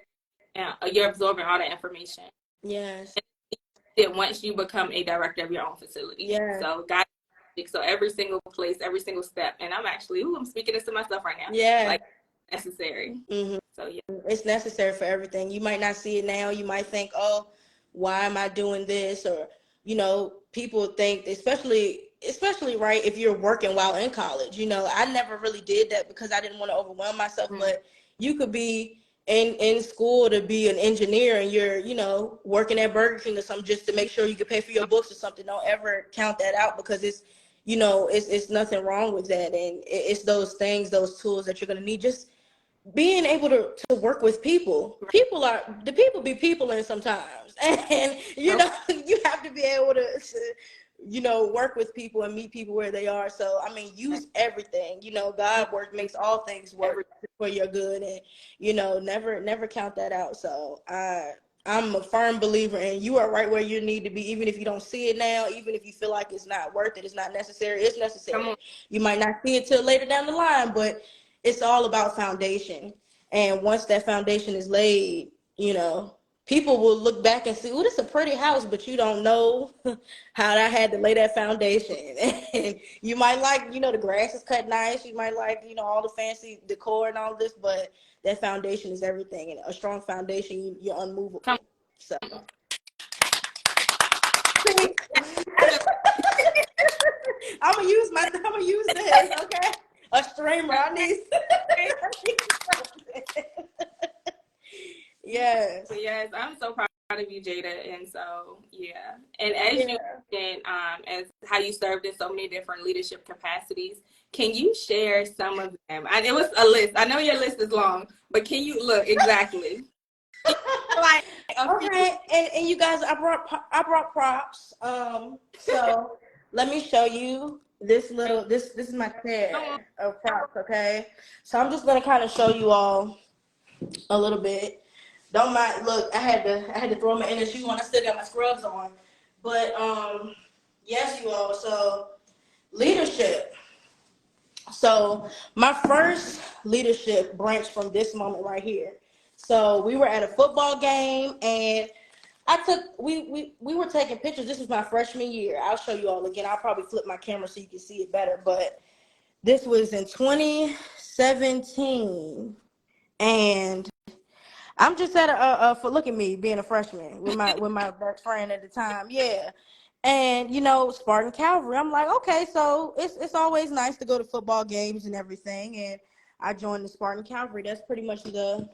said, you're absorbing all the information. yes, That once you become a director of your own facility. yes, So God, so every single place, every single step. And I'm speaking this to myself right now. yeah. Like, necessary. Mm-hmm. So yeah. It's necessary for everything. You might not see it now. You might think, oh, why am I doing this? Or, people think, especially right, if you're working while in college. I never really did that because I didn't want to overwhelm myself. Mm-hmm. But you could be in school to be an engineer, and you're, working at Burger King or something just to make sure you can pay for your books or something. Don't ever count that out, because it's nothing wrong with that. And it's those things, those tools that you're going to need. Just being able to work with people. People be people in sometimes. And you have to be able to work with people and meet people where they are. So I mean, use everything. God makes all things work for your good. And never count that out. So I'm a firm believer, and you are right where you need to be, even if you don't see it now, even if you feel like it's not worth it, it's not necessary, it's necessary. You might not see it till later down the line, but it's all about foundation. And once that foundation is laid, people will look back and see, oh, this is a pretty house, but you don't know how I had to lay that foundation. And you might like, the grass is cut nice. You might like, all the fancy decor and all this, but that foundation is everything. And a strong foundation, you're unmovable. So. I'm gonna use this, okay? A streamer. I need yes. So yes, I'm so proud of you, Jada. And so yeah. And as you mentioned, as how you served in so many different leadership capacities, can you share some of them? It was a list. I know your list is long, but can you look exactly? Like Okay, and you guys, I brought props. So let me show you this little this is my pair of props. Okay, so I'm just gonna kind of show you all a little bit. Don't mind. Look, I had to throw my inner shoe on. I still got my scrubs on, but yes, you all. So leadership. So my first leadership branched from this moment right here. So we were at a football game, and we were taking pictures. This was my freshman year. I'll show you all again. I'll probably flip my camera so you can see it better. But this was in 2017, and I'm just at for look at me being a freshman with my best friend at the time. Yeah. And Spartan Calvary. I'm like, okay, so it's always nice to go to football games and everything. And I joined the Spartan Calvary. That's pretty much the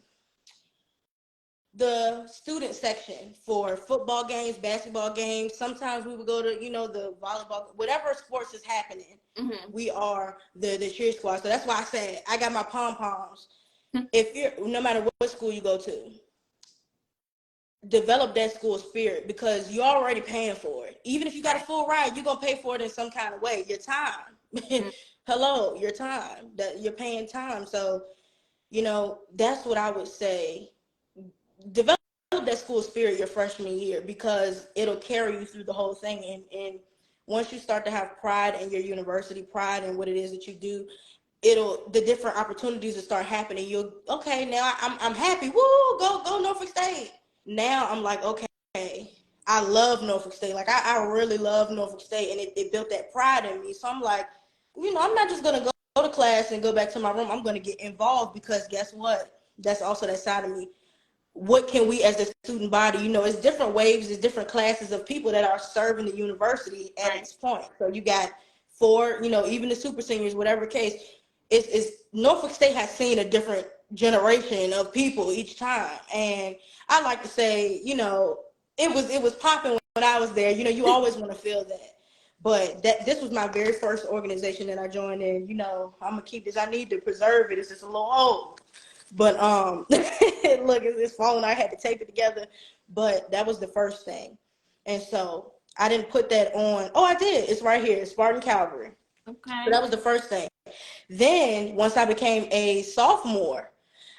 student section for football games, basketball games. Sometimes we would go to, the volleyball, whatever sports is happening. Mm-hmm. We are the cheer squad. So that's why I said I got my pom-poms. If you're, no matter what school you go to, develop that school spirit, because you're already paying for it. Even if you got a full ride, you're going to pay for it in some kind of way. Your time. Hello, your time. That you're paying time. So, that's what I would say. Develop that school spirit your freshman year, because it'll carry you through the whole thing. And once you start to have pride in your university, pride in what it is that you do, the different opportunities will start happening. You'll, okay, now I'm happy. Woo, go Norfolk State. Now I'm like, okay, I love Norfolk State. Like I really love Norfolk State, and it built that pride in me. So I'm like, I'm not just gonna go to class and go back to my room. I'm gonna get involved, because guess what? That's also that side of me. What can we as a student body, it's different waves, it's different classes of people that are serving the university at its point. So you got even the super seniors, whatever case, it's Norfolk State has seen a different generation of people each time. And I like to say, it was popping when I was there. You always want to feel that. But this was my very first organization that I joined in. I'm gonna keep this. I need to preserve it. It's just a little old. But look, it's falling. I had to tape it together. But that was the first thing. And so I didn't put that on. Oh, I did. It's right here. Spartan Calvary. Okay. So that was the first thing. Then once I became a sophomore,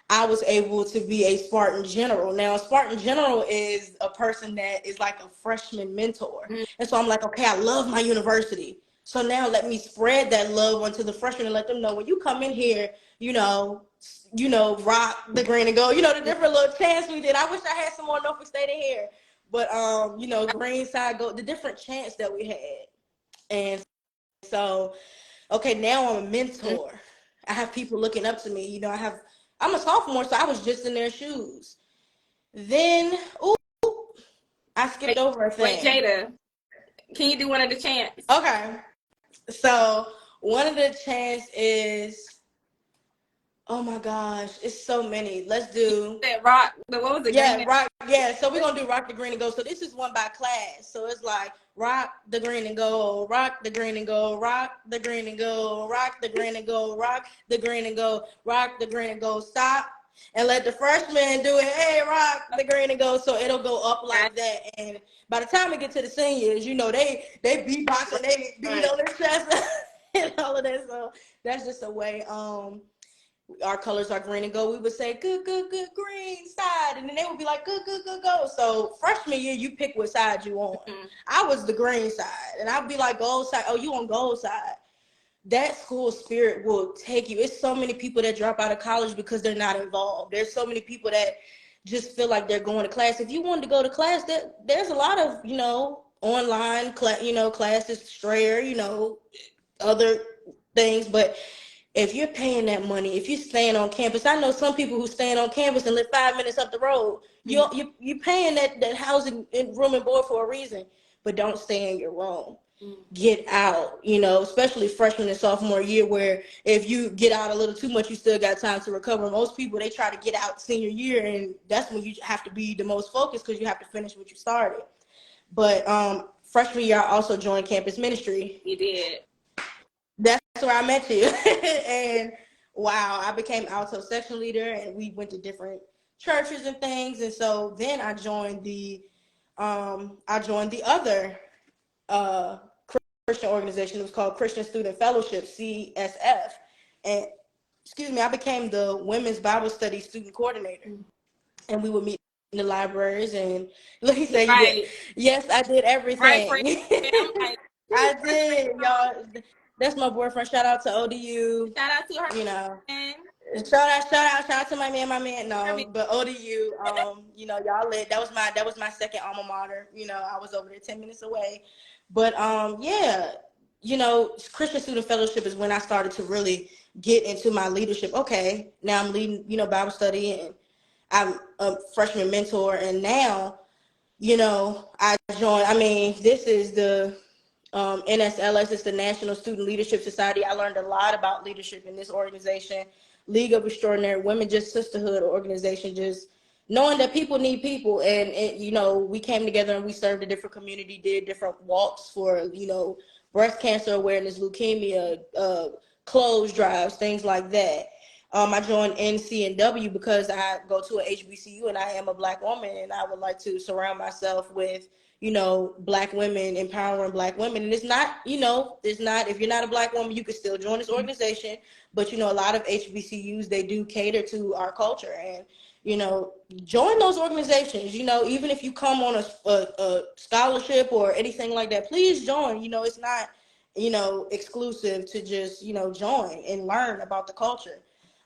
I was able to be a Spartan General. Now, a Spartan General is a person that is like a freshman mentor. Mm-hmm. And so I'm like, okay, I love my university. So now let me spread that love onto the freshmen and let them know, when you come in here, rock the green and gold, the different little chants we did. I wish I had some more Norfolk State in here. But, green side, gold, the different chants that we had. And so, okay, now I'm a mentor. Mm-hmm. I have people looking up to me. I'm a sophomore, so I was just in their shoes. Then, I skipped over a thing. Wait, Jada, can you do one of the chants? Okay. So one of the chants is, oh my gosh, it's so many. Let's do that rock. What was it? Yeah, rock. Yeah, so we're gonna do rock the green and gold. So this is one by class. So it's like rock the green and gold, rock the green and gold, rock the green and gold, rock the green and gold, rock the green and gold, rock the green and gold. Stop and let the freshmen do it. Hey, rock the green and gold. So it'll go up like that. And by the time we get to the seniors, they beatboxing, they beat on their chest and all of that. So that's just a way. Our colors are green and gold. We would say good green side, and then they would be like good gold. So freshman year, you pick what side you on. Mm-hmm. I was the green side, and I'd be like gold side. Oh, you on gold side? That school spirit will take you. It's so many people that drop out of college because they're not involved. There's so many people that just feel like they're going to class. If you wanted to go to class, there's a lot of online classes, Strayer, other things, but if you're paying that money, if you're staying on campus, I know some people who stand on campus and live 5 minutes up the road. Mm-hmm. You're paying that housing and room and board for a reason, but don't stay in your room. Mm-hmm. Get out, especially freshman and sophomore year, where if you get out a little too much, you still got time to recover. Most people, they try to get out senior year, and that's when you have to be the most focused because you have to finish what you started. But freshman year, I also joined campus ministry. You did. That's where I met you. And wow, I became alto section leader, and we went to different churches and things. And so then I joined the other Christian organization. It was called Christian Student Fellowship, CSF. And I became the women's Bible study student coordinator. And we would meet in the libraries, and look, he said, right. You did. Yes, I did everything. Right. I did, y'all. That's my boyfriend. Shout out to ODU. Shout out to her. Shout out to my man. No, but ODU. Y'all lit. That was my second alma mater. I was over there 10 minutes away. But Christian Student Fellowship is when I started to really get into my leadership. Okay, now I'm leading, Bible study, and I'm a freshman mentor, and now, I joined. This is the NSLS, is the National Student Leadership Society. I learned a lot about leadership in this organization. League of Extraordinary Women, just sisterhood organization, just knowing that people need people. And we came together and we served a different community, did different walks for, breast cancer awareness, leukemia, clothes drives, things like that. I joined NCNW because I go to a HBCU and I am a Black woman, and I would like to surround myself with, Black women, empowering Black women. And it's not, if you're not a Black woman, you can still join this organization. But, a lot of HBCUs, they do cater to our culture. And, join those organizations. Even if you come on a scholarship or anything like that, please join. It's not, exclusive to just, join and learn about the culture.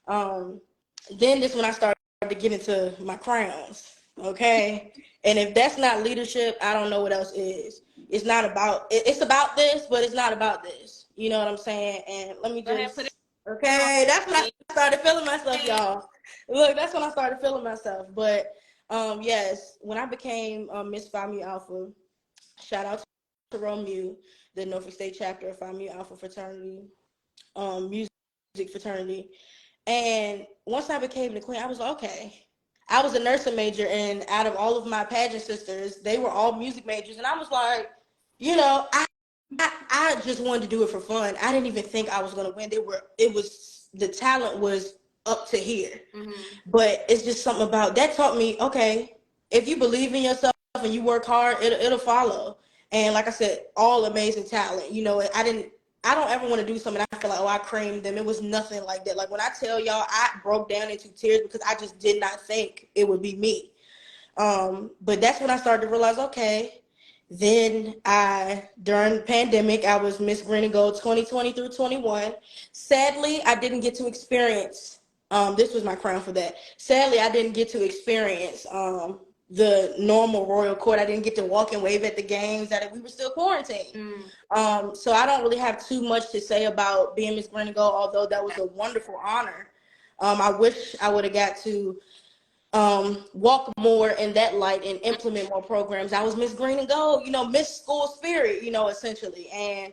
Then this when I started to get into my crowns, okay? And if that's not leadership, I don't know what else is. It's not about, it's about this, but it's not about this. You know what I'm saying? And let me just, okay, that's when I started feeling myself, y'all. Look, that's when I started feeling myself. But yes, when I became Miss Phi Mu Alpha, shout out to Romeo, the Norfolk State chapter of Phi Mu Alpha fraternity, music fraternity. And once I became the queen, I was like, okay. I was a nursing major, and out of all of my pageant sisters, they were all music majors. And I was like, I just wanted to do it for fun. I didn't even think I was going to win. The talent was up to here. Mm-hmm. But it's just something about that taught me, okay, if you believe in yourself and you work hard, it'll follow. And like I said, all amazing talent. I don't ever want to do something I feel like, I creamed them. It was nothing like that. Like when I tell y'all, I broke down into tears because I just did not think it would be me. But that's when I started to realize, okay. Then during the pandemic, I was Miss Green and Gold 2020 through 21. Sadly, I didn't get to experience, this was my crown for that. Sadly, I didn't get to experience the normal royal court. I didn't get to walk and wave at the games that we were still quarantined. So I don't really have too much to say about being Miss Green and Gold, although that was a wonderful honor. I wish I would have got to walk more in that light and implement more programs. I was Miss Green and Gold, Miss School Spirit, essentially. And,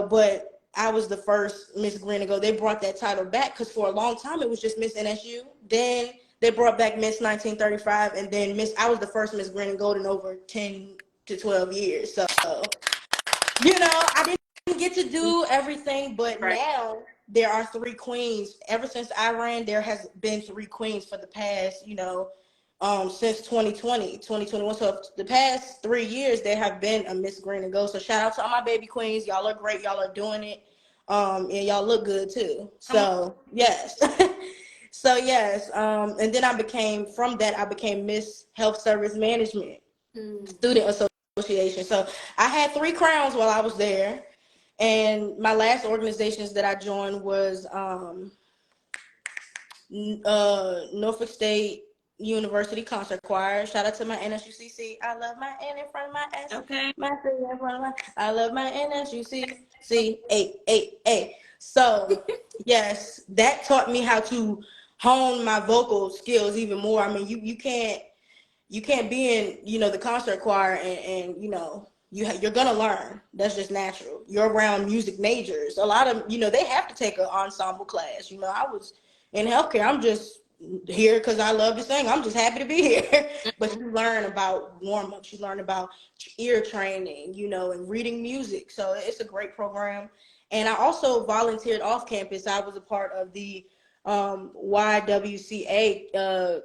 but I was the first Miss Green and Gold. They brought that title back because for a long time it was just Miss NSU. Then they brought back Miss 1935, and then I was the first Miss Green and Gold in over 10 to 12 years. So, I didn't get to do everything, but now there are 3 queens. Ever since I ran, there has been 3 queens for the past, since 2021. So the past 3 years, there have been a Miss Green and Gold. So shout out to all my baby queens. Y'all are great. Y'all are doing it. And y'all look good too. So yes. So yes. And then I became Miss Health Service Management Student Association. So I had 3 crowns while I was there. And my last organizations that I joined was Norfolk State University Concert Choir. Shout out to my NSUCC. I love my N in front of my S. Okay. My C in front of my. I love my NSUCC. A. So yes, that taught me how to hone my vocal skills even more. I mean, you can't be in the concert choir and you're gonna learn. That's just natural. You're around music majors. A lot of they have to take an ensemble class. I was in healthcare. I'm just here because I love to sing. I'm just happy to be here. But you learn about warm-ups. You learn about ear training, and reading music. So it's a great program. And I also volunteered off campus. I was a part of the YWCA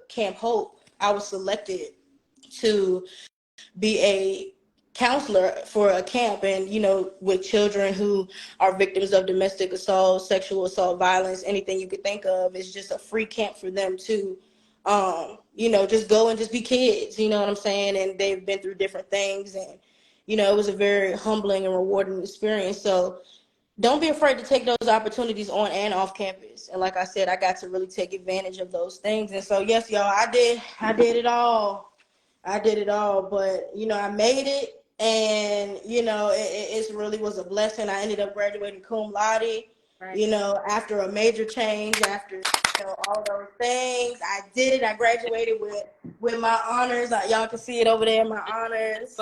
Camp Hope. I was selected to be a counselor for a camp, and with children who are victims of domestic assault, sexual assault, violence, anything you could think of. It's just a free camp for them to just go and just be kids, you know what I'm saying? And they've been through different things, and it was a very humbling and rewarding experience. So don't be afraid to take those opportunities on and off campus. And like I said, I got to really take advantage of those things. And so yes, y'all, I did it all. But I made it, and it really was a blessing. I ended up graduating cum laude, after a major change, after all those things. I did it. I graduated with my honors. Y'all can see it over there, my honors,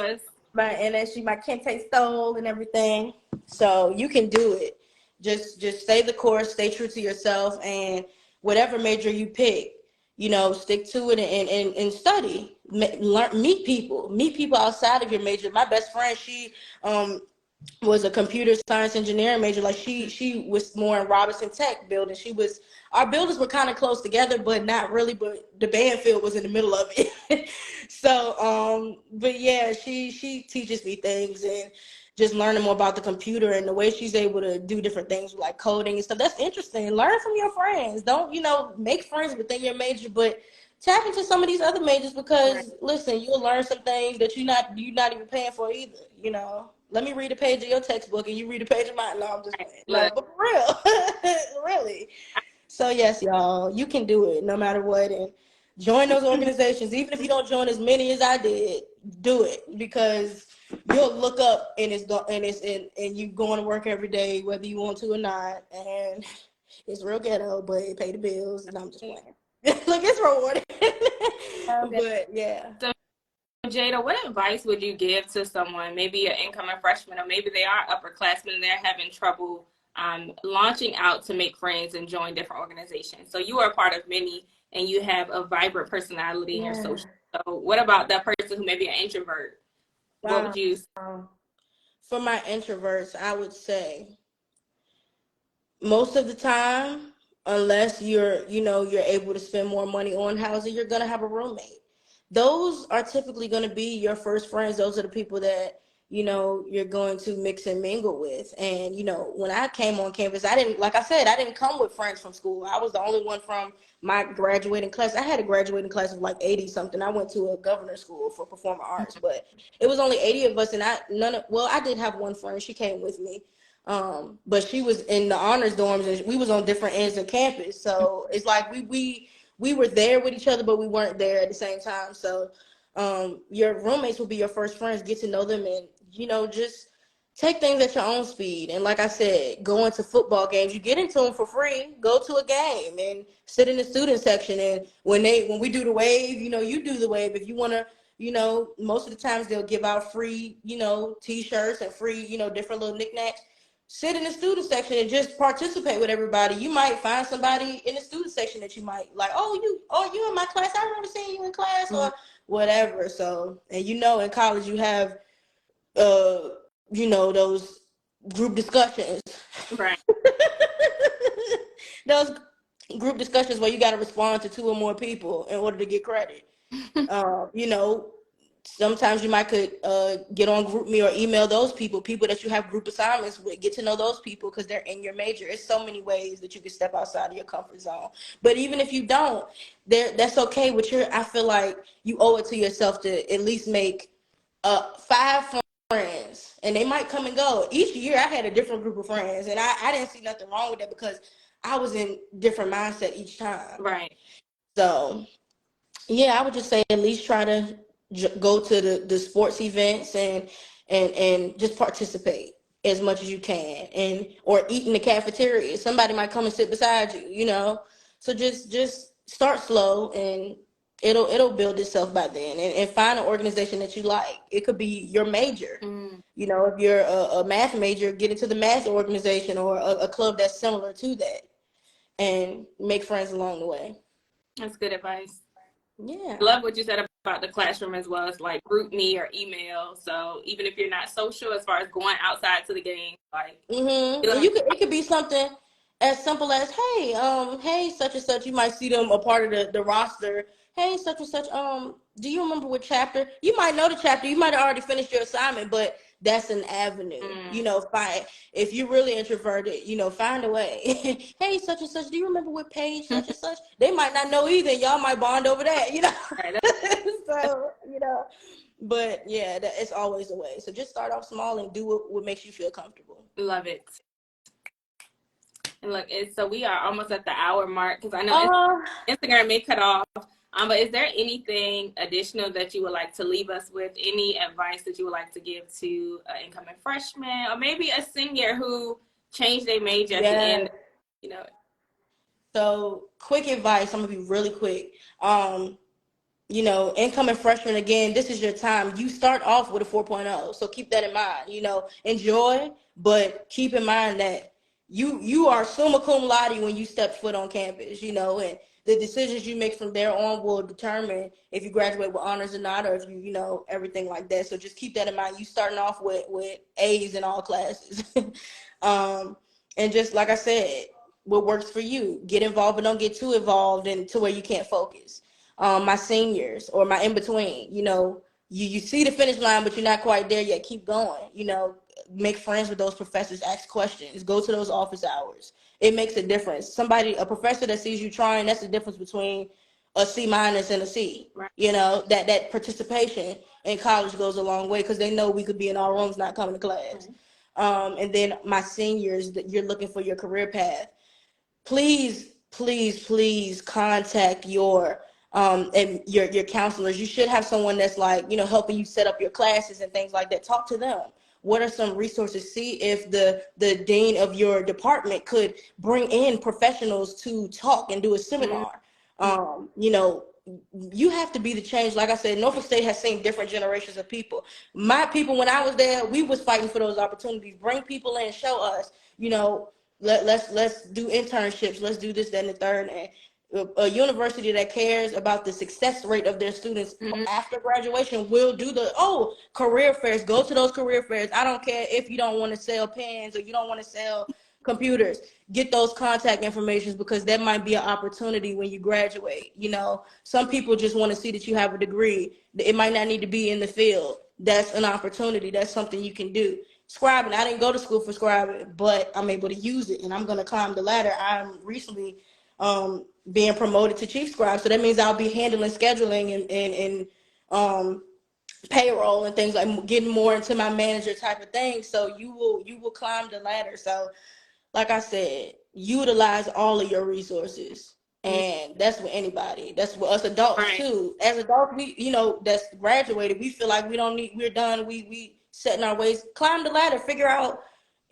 my NSU, my Kente Stole and everything. So you can do it. Just stay the course, stay true to yourself, and whatever major you pick, stick to it and study. Learn, meet people outside of your major. My best friend, she was a computer science engineering major. Like she was more in Robinson Tech building. Our buildings were kind of close together, but not really. But the band field was in the middle of it. So, but yeah, she teaches me things and just learning more about the computer and the way she's able to do different things like coding and stuff. That's interesting. Learn from your friends. Don't, make friends within your major, but tap into some of these other majors Right. because listen, you'll learn some things that you're not even paying for either. Let me read a page of your textbook and you read a page of mine. No, I'm just Right. playing. No, Look, but for real, really. So yes, y'all, you can do it no matter what, and join those organizations. Even if you don't join as many as I did, do it because you'll look up and and you going to work every day whether you want to or not, and it's real ghetto, but it pay the bills. And I'm just playing. Look, it's rewarding. okay. But yeah. So, Jada, what advice would you give to someone, maybe an incoming freshman, or maybe they are upperclassmen and they're having trouble launching out to make friends and join different organizations? So you are a part of many, and you have a vibrant personality in your Yeah. social. So what about that person who may be an introvert? What Wow. would you? For my introverts, I would say most of the time, unless you're able to spend more money on housing, you're gonna have a roommate. Those are typically gonna be your first friends. Those are the people that you're going to mix and mingle with. And when I came on campus, I didn't, like I said, I didn't come with friends from school. I was the only one from my graduating class. I had a graduating class of like 80 something. I went to a governor's school for performing arts, but it was only 80 of us, and I did have one friend. She came with me, but she was in the honors dorms and we was on different ends of campus. So it's like we were there with each other, but we weren't there at the same time. So your roommates will be your first friends. Get to know them, and just take things at your own speed. And like I said, go into football games. You get into them for free. Go to a game and sit in the student section. And when we do the wave, you do the wave. If you want to, most of the times they'll give out free, t-shirts and free, different little knickknacks. Sit in the student section and just participate with everybody. You might find somebody in the student section that you might like. You in my class. I remember seeing you in class, or whatever. So, and in college you have those group discussions. Right. Those group discussions where you got to respond to two or more people in order to get credit. uh, you know Sometimes you might could get on GroupMe or email those people that you have group assignments with. Get to know those people because they're in your major. It's so many ways that you can step outside of your comfort zone. But even if you don't, that's okay. I feel like you owe it to yourself to at least make 5 friends, and they might come and go. Each year I had a different group of friends, and I didn't see nothing wrong with that because I was in different mindset each time. Right. So yeah, I would just say at least try to go to the sports events and just participate as much as you can, and or eat in the cafeteria. Somebody might come and sit beside you. So just start slow, and it'll build itself by then. And find an organization that you like. It could be your major. If you're a math major, get into the math organization or a club that's similar to that, and make friends along the way. That's good advice. Yeah. I love what you said about the classroom as well. It's like GroupMe or email. So even if you're not social, as far as going outside to the game, like And it could be something as simple as, hey, such and such. You might see them a part of the roster. Hey, such and such. Do you remember what chapter? You might know the chapter. You might have already finished your assignment, but that's an avenue. Find, if you're really introverted, find a way. Hey, such and such. Do you remember what page such and such? They might not know either. Y'all might bond over that. right, So But yeah, it's always a way. So just start off small and do what makes you feel comfortable. love it. And look, so we are almost at the hour mark because I know Instagram may cut off. But is there anything additional that you would like to leave us with? Any advice that you would like to give to an incoming freshman or maybe a senior who changed their major at the end? So quick advice. I'm gonna be really quick. Incoming freshman, again, this is your time. You start off with a 4.0, so keep that in mind. Enjoy, but keep in mind that you are summa cum laude when you step foot on campus. And the decisions you make from there on will determine if you graduate with honors or not, or if you know, everything like that. So just keep that in mind. You starting off with A's in all classes. And just like I said, what works for you. Get involved, but don't get too involved and to where you can't focus. My seniors or my in between, you know, you see the finish line, but you're not quite there yet. Keep going. You know, make friends with those professors. Ask questions. Go to those office hours. It makes a difference. A professor that sees you trying, that's the difference between a C minus and a C. Right. You know, that participation in college goes a long way because they know we could be in our rooms not coming to class. And then my seniors, that you're looking for your career path, please contact your counselors. You should have someone that's like, you know, helping you set up your classes and things like that. Talk to them. What are some resources? See if the dean of your department could bring in professionals to talk and do a seminar. You know, you have to be the change. Like I said, Norfolk State has seen different generations of people. My people, when I was there, we was fighting for those opportunities. Bring people in, show us, you know, let's do internships. Let's do this, that, and the third. And a university that cares about the success rate of their students after graduation will do career fairs. Go to those career fairs. I don't care if you don't want to sell pens or you don't want to sell computers. Get those contact informations because that might be an opportunity when you graduate. You know, some people just want to see that you have a degree. It might not need to be in the field. That's an opportunity. That's something you can do. Scribing, I didn't go to school for scribing, but I'm able to use it and I'm going to climb the ladder. I'm recently being promoted to chief scribe, so that means I'll be handling scheduling and payroll and things, like getting more into my manager type of thing. So you will climb the ladder. So like I said, utilize all of your resources. And that's with anybody. That's with us adults too. As adults, we, you know, that's graduated, we feel like we're done. We setting our ways. Climb the ladder, figure out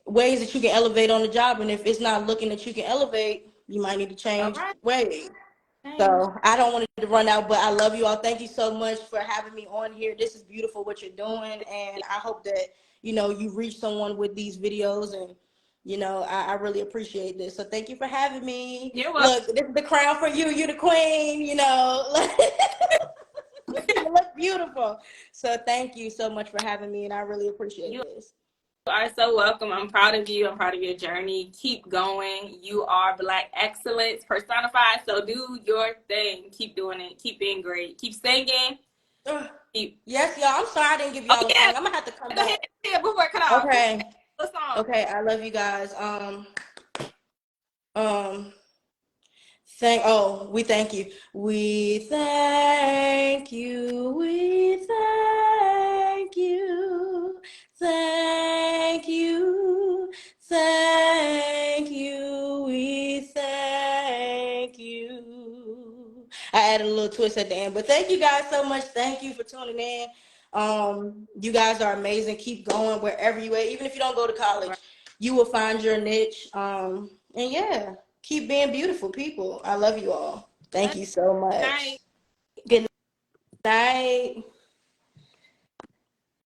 ways that you can elevate on the job. And if it's not looking that you can elevate, you might need to change ways. So I don't want to run out, but I love you all. Thank you so much for having me on here. This is beautiful what you're doing. And I hope that, you know, you reach someone with these videos. And, you know, I really appreciate this. So thank you for having me. You're welcome. Look, this is the crown for you. You're the queen, you know. You look beautiful. So thank you so much for having me. And I really appreciate this. You are so welcome. I'm proud of you. I'm proud of your journey. Keep going. You are Black excellence personified. So do your thing. Keep doing it. Keep being great. Keep singing. Yes, y'all. I'm sorry I didn't give y'all a song. I'm gonna have to come back. Ahead. Before it cut off. Okay. Okay. I love you guys. We thank you. We thank you. We thank you. Thank you. Thank you. We thank you. I added a little twist at the end, but thank you guys so much. Thank you for tuning in. You guys are amazing. Keep going wherever you are. Even if you don't go to college, you will find your niche. And yeah, keep being beautiful people. I love you all. Thank you so much. Night. Good night.